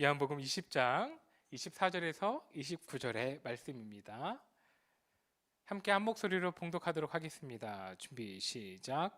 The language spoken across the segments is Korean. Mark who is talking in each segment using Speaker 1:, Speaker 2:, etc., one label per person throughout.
Speaker 1: 요한복음 20장 24절에서 29절의 말씀입니다. 함께 한 목소리로 봉독하도록 하겠습니다. 준비 시작.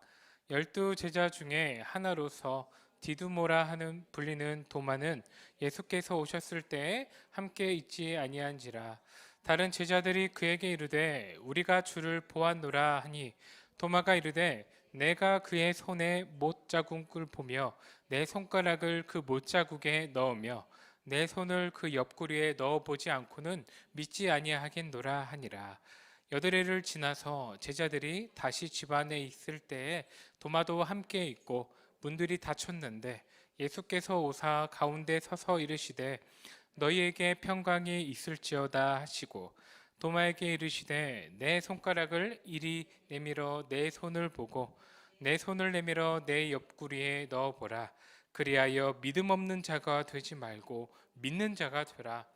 Speaker 1: 12제자 중에 하나로서 디두모라 하는 불리는 도마는 예수께서 오셨을 때에 함께 있지 아니한지라. 다른 제자들이 그에게 이르되 우리가 주를 보았노라 하니 도마가 이르되 내가 그의 손에 못자국을 보며 내 손가락을 그 못자국에 넣으며 내 손을 그 옆구리에 넣어보지 않고는 믿지 아니하겠노라 하니라. 여드레를 지나서 제자들이 다시 집 안에 있을 때에 도마도 함께 있고 문들이 닫혔는데 예수께서 오사 가운데 서서 이르시되 너희에게 평강이 있을지어다 하시고 도마에게 이르시되 내 손가락을 이리 내밀어 내 손을 보고 내 손을 내밀어 내 옆구리에 넣어보라. 그리하여 믿음 없는 자가 되지 말고 믿는 자가 되라.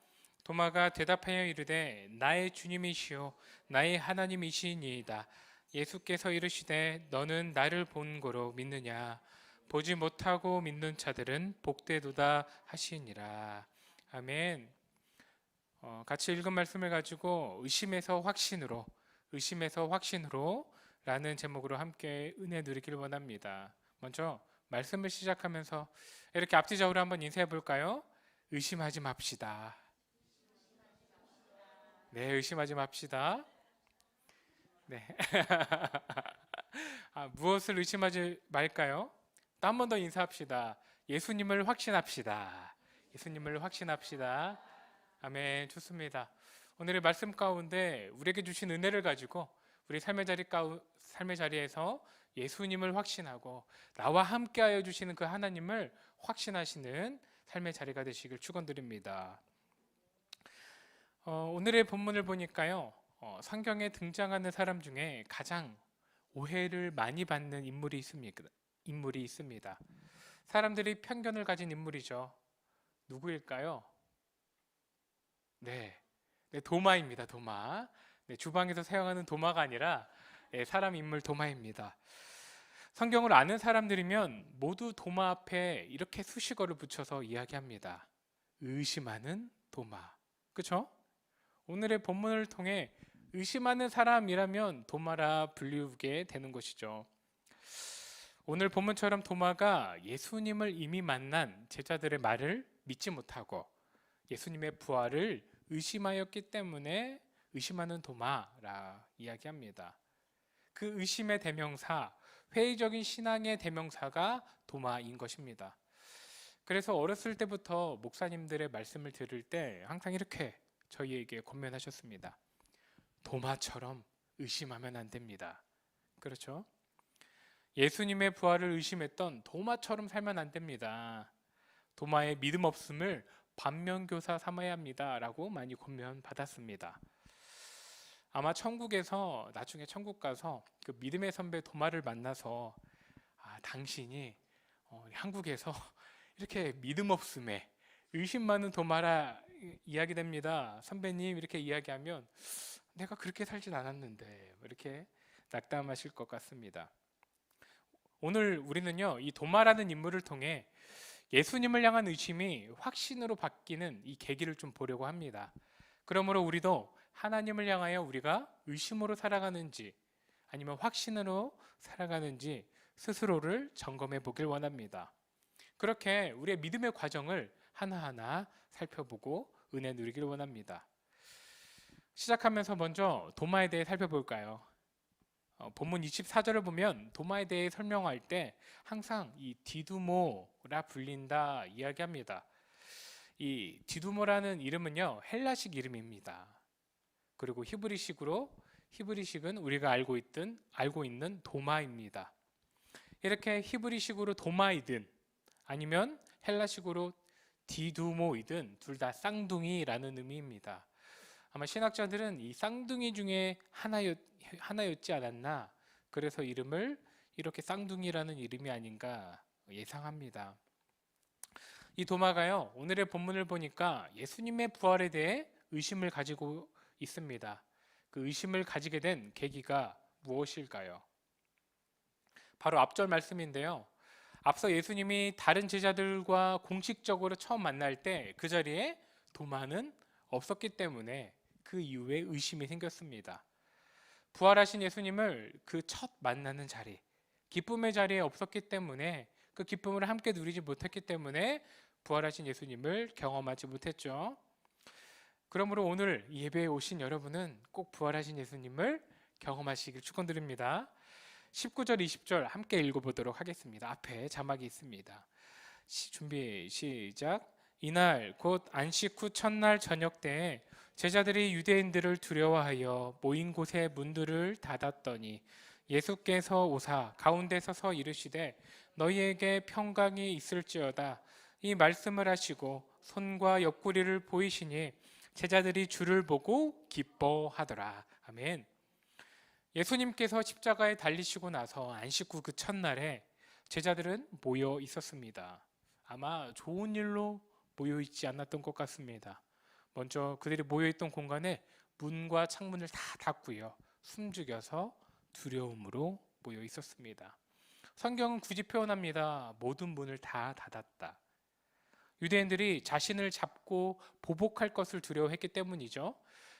Speaker 1: 도마가 대답하여 이르되 나의 주님이시요 나의 하나님이시니이다. 예수께서 이르시되 너는 나를 본 거로 믿느냐. 보지 못하고 믿는 자들은 복되도다 하시니라. 아멘. 같이 읽은 말씀을 가지고 의심에서 확신으로 라는 제목으로 함께 은혜 누리기를 원합니다. 먼저 말씀을 시작하면서 이렇게 앞뒤적으로 한번 인사해 볼까요? 의심하지 맙시다. 네, 의심하지 맙시다. 네. 무엇을 의심하지 말까요? 또 한 번 더 인사합시다. 예수님을 확신합시다. 예수님을 확신합시다. 아멘. 좋습니다. 오늘의 말씀 가운데 우리에게 주신 은혜를 가지고 우리 삶의 자리에서 예수님을 확신하고 나와 함께하여 주시는 그 하나님을 확신하시는 삶의 자리가 되시길 축원드립니다. 오늘의 본문을 보니까요, 성경에 등장하는 사람 중에 가장 오해를 많이 받는 인물이 있습니다. 사람들이 편견을 가진 인물이죠. 누구일까요? 네, 도마입니다. 도마. 네, 주방에서 사용하는 도마가 아니라 사람 인물 도마입니다. 성경을 아는 사람들이면 모두 도마 앞에 이렇게 수식어를 붙여서 이야기합니다. 의심하는 도마. 그렇죠? 오늘의 본문을 통해 의심하는 사람이라면 도마라 불리우게 되는 것이죠. 오늘 본문처럼 도마가 예수님을 이미 만난 제자들의 말을 믿지 못하고 예수님의 부활을 의심하였기 때문에 의심하는 도마라 이야기합니다. 그 의심의 대명사, 회의적인 신앙의 대명사가 도마인 것입니다. 그래서 어렸을 때부터 목사님들의 말씀을 들을 때 항상 이렇게 저희에게 권면하셨습니다. 도마처럼 의심하면 안 됩니다. 그렇죠? 예수님의 부활을 의심했던 도마처럼 살면 안 됩니다. 도마의 믿음 없음을 반면교사 삼아야 합니다. 라고 많이 권면 받았습니다. 아마 나중에 천국 가서 그 믿음의 선배 도마를 만나서 당신이 한국에서 이렇게 믿음 없음에 의심 많은 도마라 이야기됩니다. 선배님 이렇게 이야기하면 내가 그렇게 살진 않았는데 이렇게 낙담하실 것 같습니다. 오늘 우리는요, 이 도마라는 인물을 통해 예수님을 향한 의심이 확신으로 바뀌는 이 계기를 좀 보려고 합니다. 그러므로 우리도 하나님을 향하여 우리가 의심으로 살아가는지 아니면 확신으로 살아가는지 스스로를 점검해 보길 원합니다. 그렇게 우리의 믿음의 과정을 하나하나 살펴보고 은혜 누리기를 원합니다. 시작하면서 먼저 도마에 대해 살펴볼까요? 본문 24절을 보면 도마에 대해 설명할 때 항상 이 디두모라 불린다 이야기합니다. 이 디두모라는 이름은요, 헬라식 이름입니다. 그리고 히브리식은 우리가 알고 있는 도마입니다. 이렇게 히브리식으로 도마이든 아니면 헬라식으로 디두모이든 둘 다 쌍둥이라는 의미입니다. 아마 신학자들은 이 쌍둥이 중에 하나였지 않았나, 그래서 이름을 이렇게 쌍둥이라는 이름이 아닌가 예상합니다. 이 도마가요, 오늘의 본문을 보니까 예수님의 부활에 대해 의심을 가지고 있습니다. 그 의심을 가지게 된 계기가 무엇일까요? 바로 앞절 말씀인데요. 앞서 예수님이 다른 제자들과 공식적으로 처음 만날 때 그 자리에 도마는 없었기 때문에 그 이후에 의심이 생겼습니다. 부활하신 예수님을 그 첫 만나는 자리, 기쁨의 자리에 없었기 때문에 그 기쁨을 함께 누리지 못했기 때문에 부활하신 예수님을 경험하지 못했죠. 그러므로 오늘 예배에 오신 여러분은 꼭 부활하신 예수님을 경험하시길 축원드립니다. 19절, 20절 함께 읽어보도록 하겠습니다. 앞에 자막이 있습니다. 준비 시작. 이날 곧 안식 후 첫날 저녁 때에 제자들이 유대인들을 두려워하여 모인 곳의 문들을 닫았더니 예수께서 오사 가운데 서서 이르시되 너희에게 평강이 있을지어다. 이 말씀을 하시고 손과 옆구리를 보이시니 제자들이 주를 보고 기뻐하더라. 아멘. 예수님께서 십자가에 달리시고 나서 안식 후 그 첫날에 제자들은 모여 있었습니다. 아마 좋은 일로 모여 있지 않았던 것 같습니다. 먼저 그들이 모여 있던 공간에 문과 창문을 다 닫고요. 숨죽여서 두려움으로 모여 있었습니다. 성경은 굳이 표현합니다. 모든 문을 다 닫았다. 유대인들이 자신을 잡고 보복할 것을 두려워했기 때문이죠.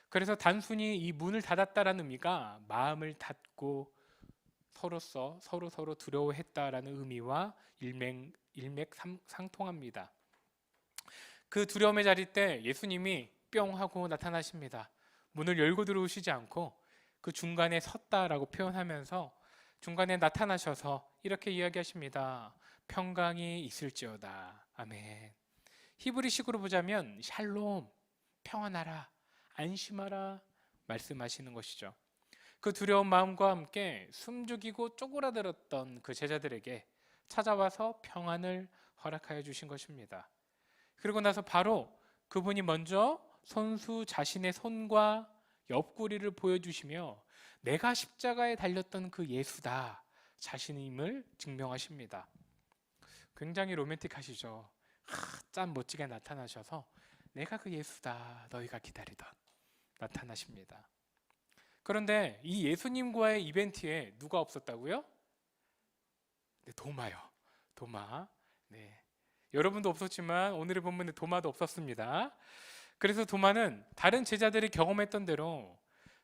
Speaker 1: 그래서 단순히 이 문을 닫았다라는 의미가 마음을 닫고 서로 두려워했다라는 의미와 일맥상통합니다. 그 두려움의 자리 때 예수님이 뿅 하고 나타나십니다. 문을 열고 들어오시지 않고 그 중간에 섰다라고 표현하면서 중간에 나타나셔서 이렇게 이야기하십니다. 평강이 있을지어다. 아멘. 히브리식으로 보자면 샬롬, 평안하라, 안심하라 말씀하시는 것이죠. 그 두려운 마음과 함께 숨죽이고 쪼그라들었던 그 제자들에게 찾아와서 평안을 허락하여 주신 것입니다. 그리고 나서 바로 그분이 먼저 손수 자신의 손과 옆구리를 보여주시며 내가 십자가에 달렸던 그 예수다 자신임을 증명하십니다. 굉장히 로맨틱하시죠. 짠 멋지게 나타나셔서 내가 그 예수다 너희가 기다리던 나타나십니다. 그런데 이 예수님과의 이벤트에 누가 없었다고요? 네, 도마요. 도마. 네. 여러분도 없었지만 오늘의 본문에 도마도 없었습니다. 그래서 도마는 다른 제자들이 경험했던 대로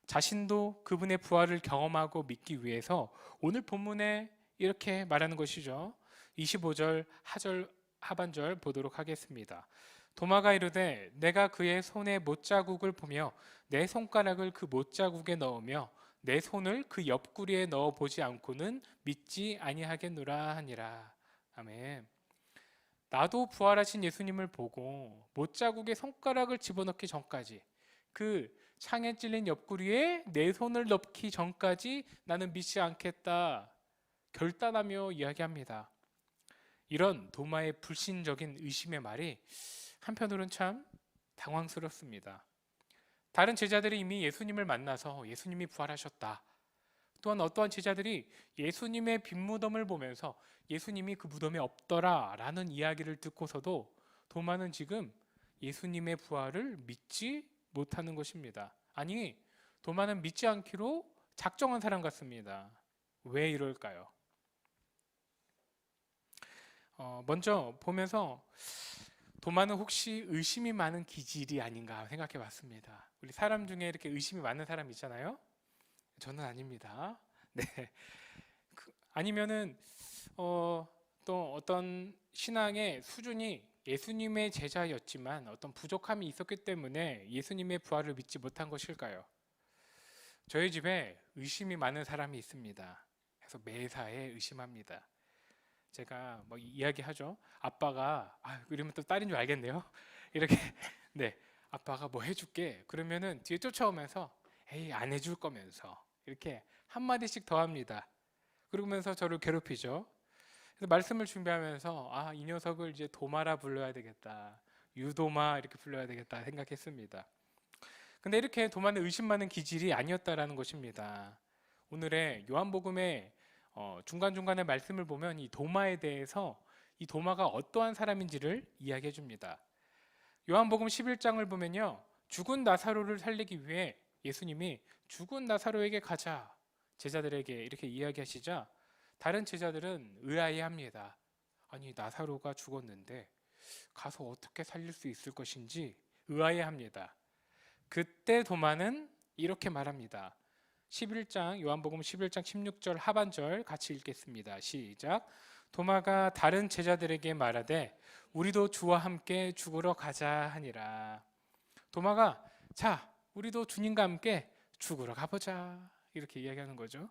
Speaker 1: 자신도 그분의 부활을 경험하고 믿기 위해서 오늘 본문에 이렇게 말하는 것이죠. 25절 하반절 보도록 하겠습니다. 도마가 이르되 내가 그의 손에 못자국을 보며 내 손가락을 그 못자국에 넣으며 내 손을 그 옆구리에 넣어 보지 않고는 믿지 아니하겠노라 하니라. 아멘. 나도 부활하신 예수님을 보고 못자국에 손가락을 집어넣기 전까지 그 창에 찔린 옆구리에 내 손을 넣기 전까지 나는 믿지 않겠다 결단하며 이야기합니다. 이런 도마의 불신적인 의심의 말이 한편으로는 참 당황스럽습니다. 다른 제자들이 이미 예수님을 만나서 예수님이 부활하셨다. 또한 어떠한 제자들이 예수님의 빈무덤을 보면서 예수님이 그 무덤에 없더라 라는 이야기를 듣고서도 도마는 지금 예수님의 부활을 믿지 못하는 것입니다. 아니, 도마는 믿지 않기로 작정한 사람 같습니다. 왜 이럴까요? 먼저 보면서 도마는 혹시 의심이 많은 기질이 아닌가 생각해 봤습니다. 우리 사람 중에 이렇게 의심이 많은 사람 있잖아요. 저는 아닙니다. 네. 아니면은 또 어떤 신앙의 수준이 예수님의 제자였지만 어떤 부족함이 있었기 때문에 예수님의 부활을 믿지 못한 것일까요? 저희 집에 의심이 많은 사람이 있습니다. 그래서 매사에 의심합니다. 제가 뭐 이야기하죠. 아빠가 이러면 또 딸인 줄 알겠네요. 이렇게 네, 아빠가 뭐 해줄게. 그러면은 뒤에 쫓아오면서 에이 안 해줄 거면서 이렇게 한 마디씩 더 합니다. 그러면서 저를 괴롭히죠. 그래서 말씀을 준비하면서 이 녀석을 이제 도마라 불러야 되겠다. 유도마 이렇게 불러야 되겠다 생각했습니다. 근데 이렇게 도마는 의심 많은 기질이 아니었다라는 것입니다. 오늘의 요한복음의 중간중간에 말씀을 보면 이 도마에 대해서 이 도마가 어떠한 사람인지를 이야기해 줍니다. 요한복음 11장을 보면요. 죽은 나사로를 살리기 위해 예수님이 죽은 나사로에게 가자 제자들에게 이렇게 이야기하시자 다른 제자들은 의아해합니다. 아니 나사로가 죽었는데 가서 어떻게 살릴 수 있을 것인지 의아해합니다. 그때 도마는 이렇게 말합니다. 11장 요한복음 11장 16절 하반절 같이 읽겠습니다. 시작. 도마가 다른 제자들에게 말하되 우리도 주와 함께 죽으러 가자 하니라. 도마가 자 우리도 주님과 함께 죽으러 가보자 이렇게 이야기하는 거죠.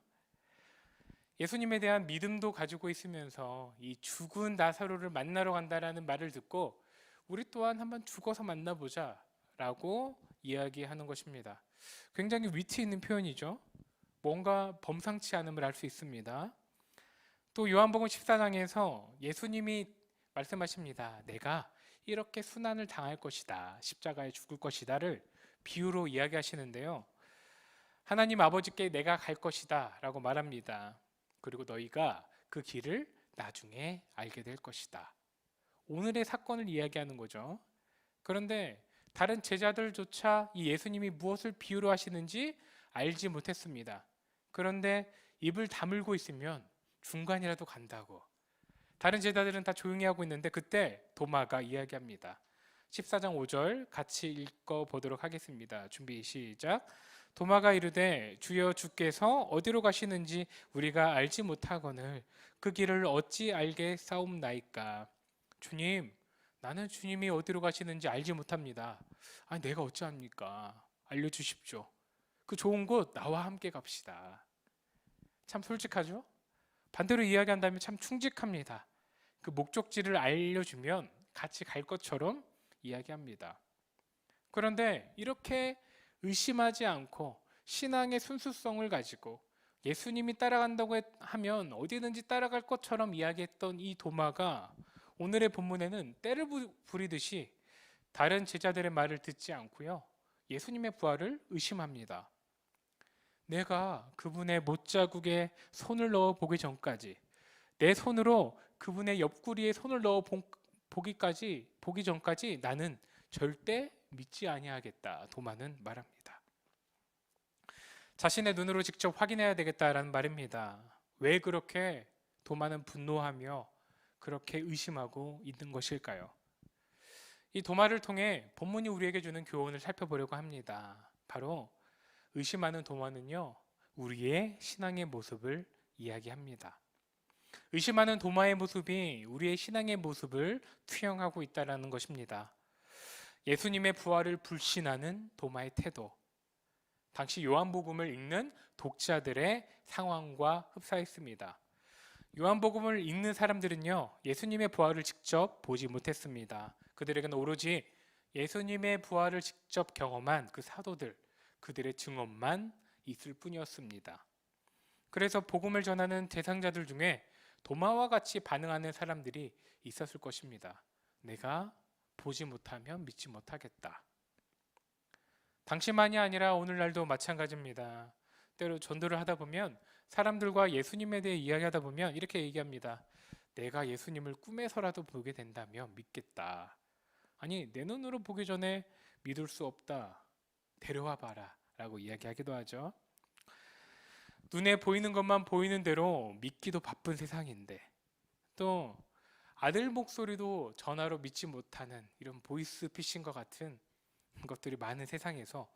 Speaker 1: 예수님에 대한 믿음도 가지고 있으면서 이 죽은 나사로를 만나러 간다라는 말을 듣고 우리 또한 한번 죽어서 만나보자 라고 이야기하는 것입니다. 굉장히 위트 있는 표현이죠. 뭔가 범상치 않음을 알 수 있습니다. 또 요한복음 14장에서 예수님이 말씀하십니다. 내가 이렇게 순환을 당할 것이다. 십자가에 죽을 것이다를 비유로 이야기하시는데요. 하나님 아버지께 내가 갈 것이다 라고 말합니다. 그리고 너희가 그 길을 나중에 알게 될 것이다. 오늘의 사건을 이야기하는 거죠. 그런데 다른 제자들조차 이 예수님이 무엇을 비유로 하시는지 알지 못했습니다. 그런데 입을 다물고 있으면 중간이라도 간다고. 다른 제자들은 다 조용히 하고 있는데 그때 도마가 이야기합니다. 14장 5절 같이 읽어보도록 하겠습니다. 준비 시작. 도마가 이르되 주여 주께서 어디로 가시는지 우리가 알지 못하거늘 그 길을 어찌 알겠사옵나이까. 주님, 나는 주님이 어디로 가시는지 알지 못합니다. 아니 내가 어찌합니까? 알려주십시오. 그 좋은 곳 나와 함께 갑시다. 참 솔직하죠? 반대로 이야기한다면 참 충직합니다. 그 목적지를 알려주면 같이 갈 것처럼 이야기합니다. 그런데 이렇게 의심하지 않고 신앙의 순수성을 가지고 예수님이 따라간다고 하면 어디든지 따라갈 것처럼 이야기했던 이 도마가 오늘의 본문에는 때를 부리듯이 다른 제자들의 말을 듣지 않고요. 예수님의 부활을 의심합니다. 내가 그분의 못자국에 손을 넣어 보기 전까지, 내 손으로 그분의 옆구리에 손을 넣어 보기 전까지 나는 절대 믿지 아니하겠다. 도마는 말합니다. 자신의 눈으로 직접 확인해야 되겠다라는 말입니다. 왜 그렇게 도마는 분노하며 그렇게 의심하고 있는 것일까요? 이 도마를 통해 본문이 우리에게 주는 교훈을 살펴보려고 합니다. 바로 의심하는 도마는요, 우리의 신앙의 모습을 이야기합니다. 의심하는 도마의 모습이 우리의 신앙의 모습을 투영하고 있다는 것입니다. 예수님의 부활을 불신하는 도마의 태도, 당시 요한복음을 읽는 독자들의 상황과 흡사했습니다. 요한복음을 읽는 사람들은요, 예수님의 부활을 직접 보지 못했습니다. 그들에게는 오로지 예수님의 부활을 직접 경험한 그 사도들, 그들의 증언만 있을 뿐이었습니다. 그래서 복음을 전하는 대상자들 중에 도마와 같이 반응하는 사람들이 있었을 것입니다. 내가 보지 못하면 믿지 못하겠다. 당시만이 아니라 오늘날도 마찬가지입니다. 때로 전도를 하다 보면 사람들과 예수님에 대해 이야기하다 보면 이렇게 얘기합니다. 내가 예수님을 꿈에서라도 보게 된다면 믿겠다. 아니 내 눈으로 보기 전에 믿을 수 없다. 데려와 봐라 라고 이야기하기도 하죠. 눈에 보이는 것만 보이는 대로 믿기도 바쁜 세상인데 또 아들 목소리도 전화로 믿지 못하는 이런 보이스 피싱과 같은 것들이 많은 세상에서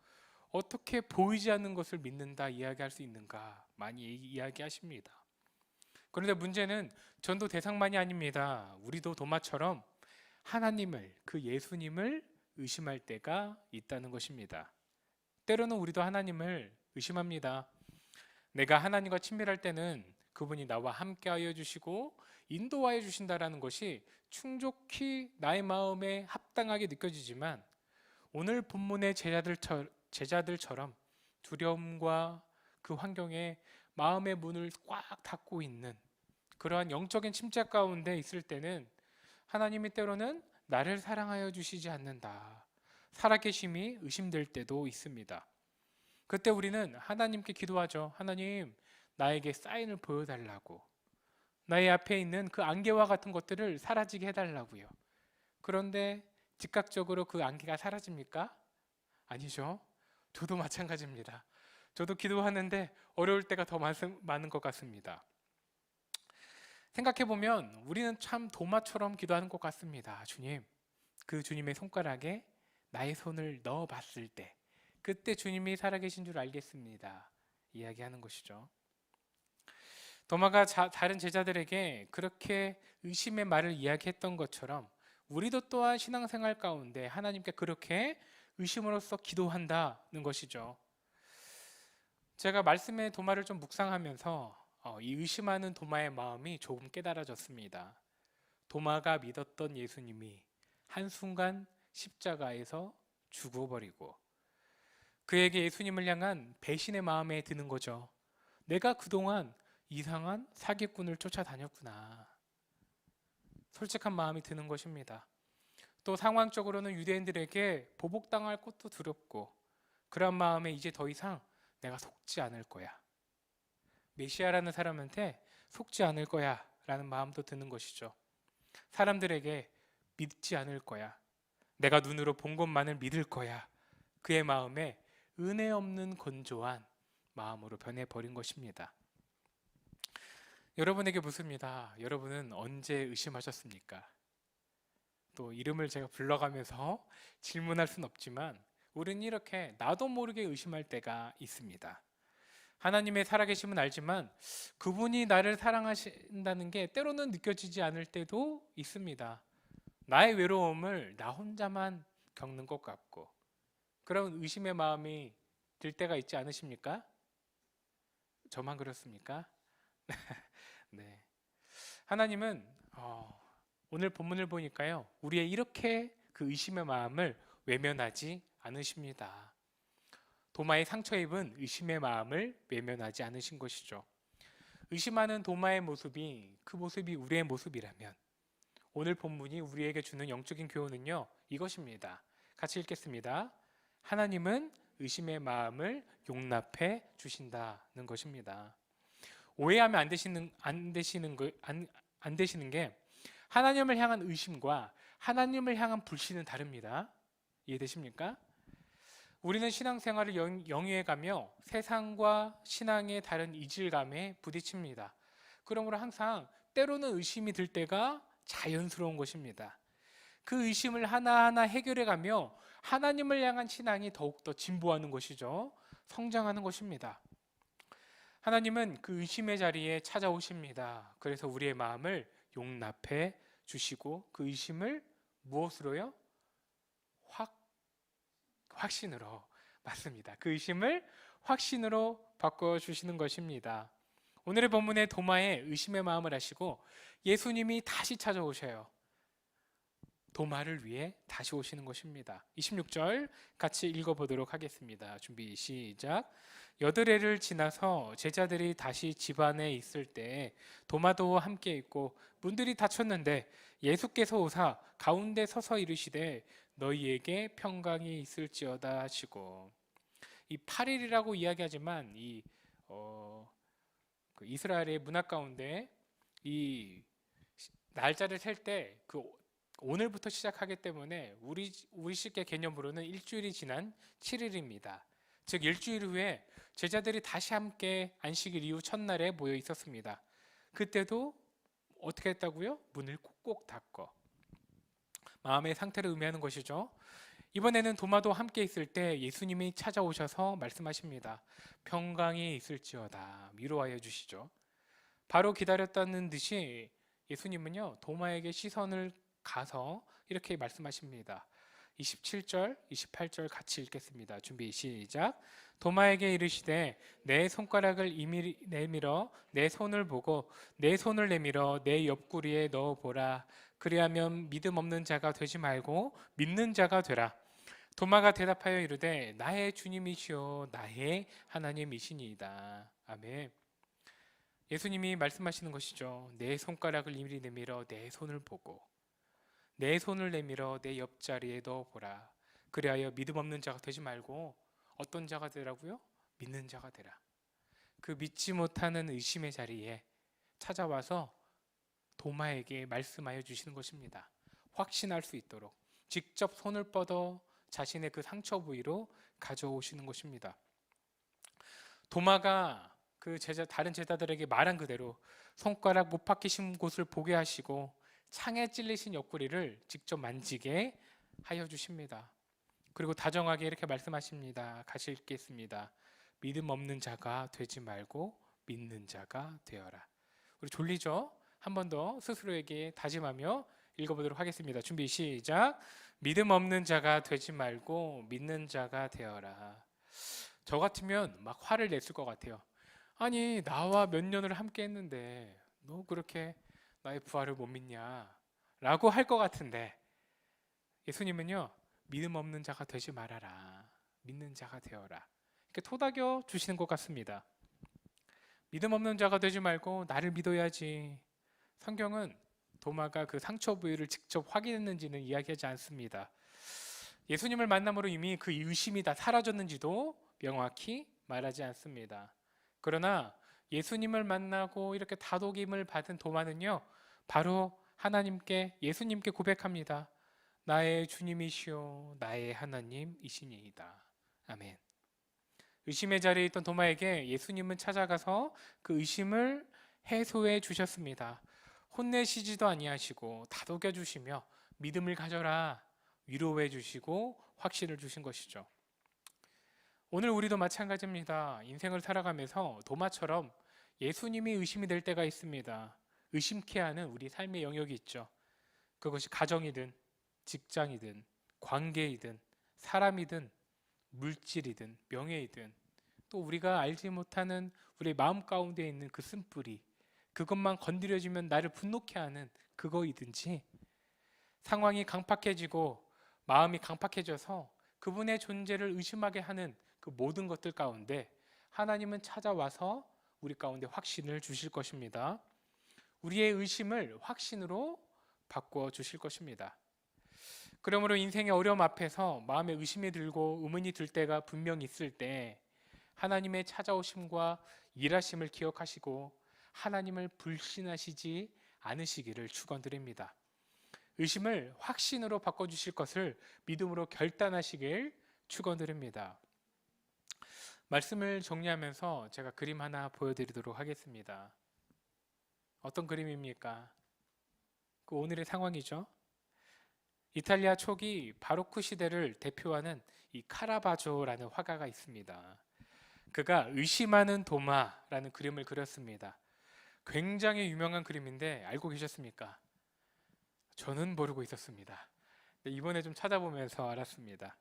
Speaker 1: 어떻게 보이지 않는 것을 믿는다 이야기할 수 있는가 많이 이야기하십니다. 그런데 문제는 전도 대상만이 아닙니다. 우리도 도마처럼 하나님을, 그 예수님을 의심할 때가 있다는 것입니다. 때로는 우리도 하나님을 의심합니다. 내가 하나님과 친밀할 때는 그분이 나와 함께하여 주시고 인도하여 주신다라는 것이 충족히 나의 마음에 합당하게 느껴지지만 오늘 본문의 제자들처럼 두려움과 그 환경에 마음의 문을 꽉 닫고 있는 그러한 영적인 침체 가운데 있을 때는 하나님이 때로는 나를 사랑하여 주시지 않는다. 살아계심이 의심될 때도 있습니다. 그때 우리는 하나님께 기도하죠. 하나님, 나에게 사인을 보여달라고. 나의 앞에 있는 그 안개와 같은 것들을 사라지게 해달라고요. 그런데 즉각적으로 그 안개가 사라집니까? 아니죠. 저도 마찬가지입니다. 저도 기도하는데 어려울 때가 더 많은 것 같습니다. 생각해보면 우리는 참 도마처럼 기도하는 것 같습니다. 주님, 그 주님의 손가락에 나의 손을 넣어봤을 때 그때 주님이 살아계신 줄 알겠습니다. 이야기하는 것이죠. 도마가 다른 제자들에게 그렇게 의심의 말을 이야기했던 것처럼 우리도 또한 신앙생활 가운데 하나님께 그렇게 의심으로써 기도한다는 것이죠. 제가 말씀의 도마를 좀 묵상하면서 이 의심하는 도마의 마음이 조금 깨달아졌습니다. 도마가 믿었던 예수님이 한순간 십자가에서 죽어버리고 그에게 예수님을 향한 배신의 마음에 드는 거죠. 내가 그동안 이상한 사기꾼을 쫓아다녔구나. 솔직한 마음이 드는 것입니다. 또 상황적으로는 유대인들에게 보복당할 것도 두렵고 그런 마음에 이제 더 이상 내가 속지 않을 거야. 메시아라는 사람한테 속지 않을 거야 라는 마음도 드는 것이죠. 사람들에게 믿지 않을 거야. 내가 눈으로 본 것만을 믿을 거야. 그의 마음에 은혜 없는 건조한 마음으로 변해버린 것입니다. 여러분에게 묻습니다. 여러분은 언제 의심하셨습니까? 또 이름을 제가 불러가면서 질문할 수는 없지만 우리는 이렇게 나도 모르게 의심할 때가 있습니다. 하나님의 살아계심은 알지만 그분이 나를 사랑하신다는 게 때로는 느껴지지 않을 때도 있습니다. 나의 외로움을 나 혼자만 겪는 것 같고 그런 의심의 마음이 들 때가 있지 않으십니까? 저만 그렇습니까? 네. 하나님은 오늘 본문을 보니까요, 우리의 이렇게 그 의심의 마음을 외면하지 않으십니다. 도마의 상처 입은 의심의 마음을 외면하지 않으신 것이죠. 의심하는 도마의 모습이 그 모습이 우리의 모습이라면 오늘 본문이 우리에게 주는 영적인 교훈은요, 이것입니다. 같이 읽겠습니다. 하나님은 의심의 마음을 용납해 주신다는 것입니다. 오해하면 안 되시는 게 하나님을 향한 의심과 하나님을 향한 불신은 다릅니다. 이해되십니까? 우리는 신앙생활을 영위해가며 세상과 신앙의 다른 이질감에 부딪힙니다. 그러므로 항상 때로는 의심이 들 때가 자연스러운 것입니다. 그 의심을 하나하나 해결해가며 하나님을 향한 신앙이 더욱더 진보하는 것이죠. 성장하는 것입니다. 하나님은 그 의심의 자리에 찾아오십니다. 그래서 우리의 마음을 용납해 주시고 그 의심을 무엇으로요? 확신으로, 맞습니다. 그 의심을 확신으로 바꿔주시는 것입니다. 오늘의 본문의 도마의 의심의 마음을 하시고 예수님이 다시 찾아오셔요. 도마를 위해 다시 오시는 것입니다. 26절 같이 읽어보도록 하겠습니다. 준비 시작. 여드레를 지나서 제자들이 다시 집 안에 있을 때 도마도 함께 있고 문들이 닫혔는데 예수께서 오사 가운데 서서 이르시되 너희에게 평강이 있을지어다 하시고, 이 8일이라고 이야기하지만 그 이스라엘의 문화 가운데 이 날짜를 셀 때 오늘부터 시작하기 때문에 우리식의 개념으로는 일주일이 지난 7일입니다. 즉 일주일 후에 제자들이 다시 함께 안식일 이후 첫날에 모여 있었습니다. 그때도 어떻게 했다고요? 문을 꼭 닫고 마음의 상태를 의미하는 것이죠. 이번에는 도마도 함께 있을 때 예수님이 찾아오셔서 말씀하십니다. 평강이 있을지어다. 위로하여 주시죠. 바로 기다렸다는 듯이 예수님은요, 도마에게 시선을 가서 이렇게 말씀하십니다. 27절, 28절 같이 읽겠습니다. 준비 시작. 도마에게 이르시되 내 손가락을 내밀어 내 손을 보고 내 손을 내밀어 내 옆구리에 넣어 보라. 그리하면 믿음 없는 자가 되지 말고 믿는 자가 되라. 도마가 대답하여 이르되 나의 주님이시오 나의 하나님이시니이다. 아멘. 예수님이 말씀하시는 것이죠. 내 손가락을 이리 내밀어 내 손을 보고 내 손을 내밀어 내 옆자리에 넣어보라. 그리하여 믿음 없는 자가 되지 말고 어떤 자가 되라고요? 믿는 자가 되라. 그 믿지 못하는 의심의 자리에 찾아와서 도마에게 말씀하여 주시는 것입니다. 확신할 수 있도록 직접 손을 뻗어 자신의 그 상처 부위로 가져오시는 것입니다. 도마가 다른 제자들에게 말한 그대로 손가락 못 박히신 곳을 보게 하시고 창에 찔리신 옆구리를 직접 만지게 하여 주십니다. 그리고 다정하게 이렇게 말씀하십니다. 같이 읽겠습니다. 믿음 없는 자가 되지 말고 믿는 자가 되어라. 우리 졸리죠? 한 번 더 스스로에게 다짐하며 읽어보도록 하겠습니다. 준비 시작. 믿음 없는 자가 되지 말고 믿는 자가 되어라. 저 같으면 막 화를 냈을 것 같아요. 아니, 나와 몇 년을 함께 했는데 너 그렇게 나의 부활을 못 믿냐? 라고 할 것 같은데, 예수님은요, 믿음 없는 자가 되지 말아라. 믿는 자가 되어라. 이렇게 토닥여 주시는 것 같습니다. 믿음 없는 자가 되지 말고 나를 믿어야지. 성경은 도마가 그 상처 부위를 직접 확인했는지는 이야기하지 않습니다. 예수님을 만남으로 이미 그 의심이 다 사라졌는지도 명확히 말하지 않습니다. 그러나 예수님을 만나고 이렇게 다독임을 받은 도마는요, 바로 예수님께 고백합니다. 나의 주님이시오, 나의 하나님이시니이다. 아멘. 의심의 자리에 있던 도마에게 예수님은 찾아가서 그 의심을 해소해 주셨습니다. 혼내시지도 아니하시고 다독여 주시며 믿음을 가져라 위로해 주시고 확신을 주신 것이죠. 오늘 우리도 마찬가지입니다. 인생을 살아가면서 도마처럼 예수님이 의심이 될 때가 있습니다. 의심케 하는 우리 삶의 영역이 있죠. 그것이 가정이든 직장이든 관계이든 사람이든 물질이든 명예이든 또 우리가 알지 못하는 우리 마음 가운데 있는 그 쓴뿌리, 그것만 건드려지면 나를 분노케 하는 그거이든지, 상황이 강팍해지고 마음이 강팍해져서 그분의 존재를 의심하게 하는 그 모든 것들 가운데 하나님은 찾아와서 우리 가운데 확신을 주실 것입니다. 우리의 의심을 확신으로 바꾸어 주실 것입니다. 그러므로 인생의 어려움 앞에서 마음에 의심이 들고 의문이 들 때가 분명히 있을 때 하나님의 찾아오심과 일하심을 기억하시고 하나님을 불신하시지 않으시기를 축원드립니다. 의심을 확신으로 바꿔주실 것을 믿음으로 결단하시길 축원드립니다. 말씀을 정리하면서 제가 그림 하나 보여드리도록 하겠습니다. 어떤 그림입니까? 그 오늘의 상황이죠. 이탈리아 초기 바로크 시대를 대표하는 이 카라바조라는 화가가 있습니다. 그가 의심하는 도마라는 그림을 그렸습니다. 굉장히 유명한 그림인데 알고 계셨습니까? 저는 모르고 있었습니다. 이번에 좀 찾아보면서 알았습니다.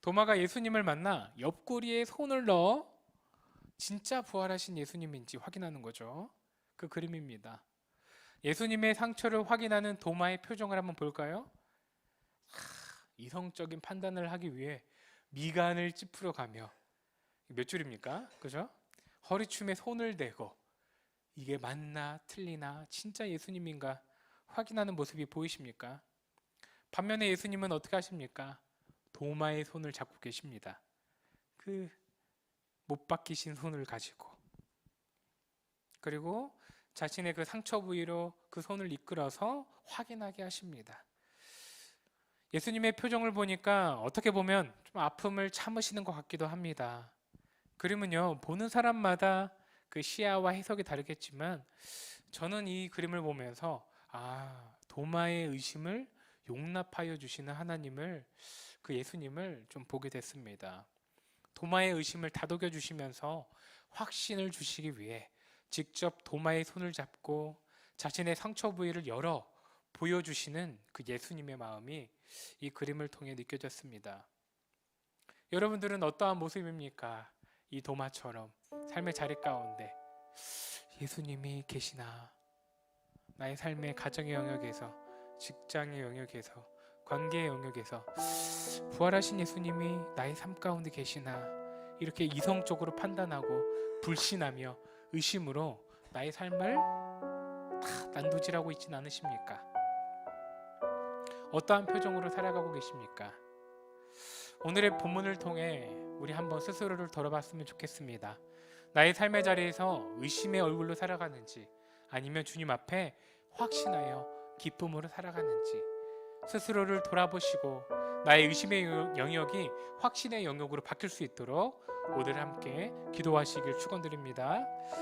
Speaker 1: 도마가 예수님을 만나 옆구리에 손을 넣어 진짜 부활하신 예수님인지 확인하는 거죠. 그 그림입니다. 예수님의 상처를 확인하는 도마의 표정을 한번 볼까요? 이성적인 판단을 하기 위해 미간을 찌푸려 가며, 몇 줄입니까? 그죠? 허리춤에 손을 대고 이게 맞나 틀리나 진짜 예수님인가 확인하는 모습이 보이십니까? 반면에 예수님은 어떻게 하십니까? 도마의 손을 잡고 계십니다. 그 못 박히신 손을 가지고, 그리고 자신의 그 상처 부위로 그 손을 이끌어서 확인하게 하십니다. 예수님의 표정을 보니까 어떻게 보면 좀 아픔을 참으시는 것 같기도 합니다. 그림은요, 보는 사람마다 그 시야와 해석이 다르겠지만 저는 이 그림을 보면서 도마의 의심을 용납하여 주시는 하나님을, 그 예수님을 좀 보게 됐습니다. 도마의 의심을 다독여 주시면서 확신을 주시기 위해 직접 도마의 손을 잡고 자신의 상처 부위를 열어 보여주시는 그 예수님의 마음이 이 그림을 통해 느껴졌습니다. 여러분들은 어떠한 모습입니까? 이 도마처럼 삶의 자리 가운데 예수님이 계시나? 나의 삶의 가정의 영역에서, 직장의 영역에서, 관계의 영역에서 부활하신 예수님이 나의 삶 가운데 계시나? 이렇게 이성적으로 판단하고 불신하며 의심으로 나의 삶을 다 난도질하고 있진 않으십니까? 어떠한 표정으로 살아가고 계십니까? 오늘의 본문을 통해 우리 한번 스스로를 돌아봤으면 좋겠습니다. 나의 삶의 자리에서 의심의 얼굴로 살아가는지, 아니면 주님 앞에 확신하여 기쁨으로 살아가는지 스스로를 돌아보시고 나의 의심의 영역이 확신의 영역으로 바뀔 수 있도록 오늘 함께 기도하시길 축원드립니다.